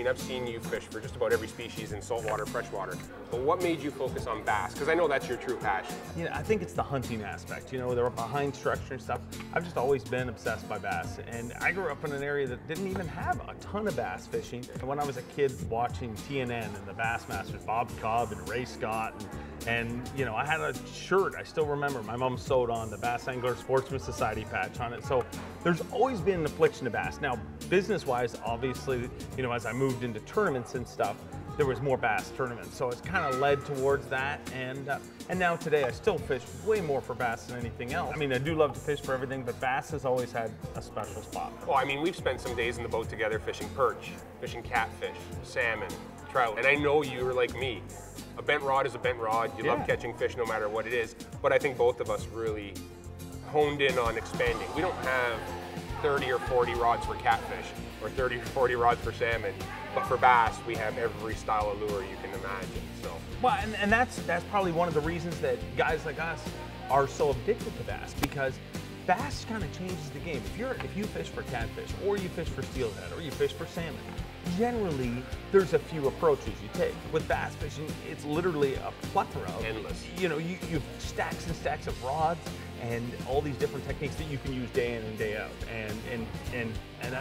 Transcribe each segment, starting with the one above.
mean, I've seen you fish for just about every species in saltwater, freshwater. But what made you focus on bass? Because I know that's your true passion. You know, I think it's the hunting aspect. You know, they're behind structure and stuff. I've just always been obsessed by bass. And I grew up in an area that didn't even have a ton of bass fishing. And when I was a kid watching TNN and the Bassmasters, Bob Cobb and Ray Scott, and you know, I had a shirt, I still remember, my mom sewed on the Bass Angler Sportsman Society patch on it. So there's always been an affliction of bass. Now, business-wise, obviously, you know, as I moved into tournaments and stuff, there was more bass tournaments. So it's kind of led towards that. And now today I still fish way more for bass than anything else. I mean, I do love to fish for everything, but bass has always had a special spot. Well, I mean, we've spent some days in the boat together fishing perch, fishing catfish, salmon, trout. And I know you're like me. A bent rod is a bent rod. You love catching fish no matter what it is. But I think both of us really honed in on expanding. We don't have 30 or 40 rods for catfish or 30 or 40 rods for salmon. But for bass, we have every style of lure you can imagine. So. Well, and that's probably one of the reasons that guys like us are so addicted to bass, because bass kind of changes the game. If you fish for catfish, or you fish for steelhead, or you fish for salmon, generally there's a few approaches you take. With bass fishing, it's literally a plethora of endless. You know, you've stacks and stacks of rods and all these different techniques that you can use day in and day out, and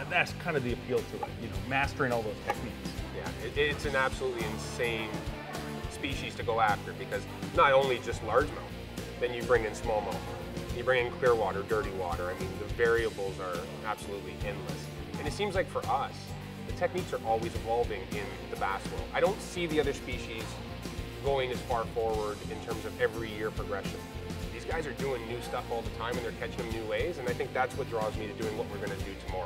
that's kind of the appeal to it. You know, mastering all those techniques. Yeah, it's an absolutely insane species to go after, because not only just largemouth, then you bring in smallmouth, you bring in clear water, dirty water. I mean, the variables are absolutely endless. And it seems like for us, the techniques are always evolving in the bass world. I don't see the other species going as far forward in terms of every year progression. These guys are doing new stuff all the time, and they're catching them new ways, and I think that's what draws me to doing what we're going to do tomorrow.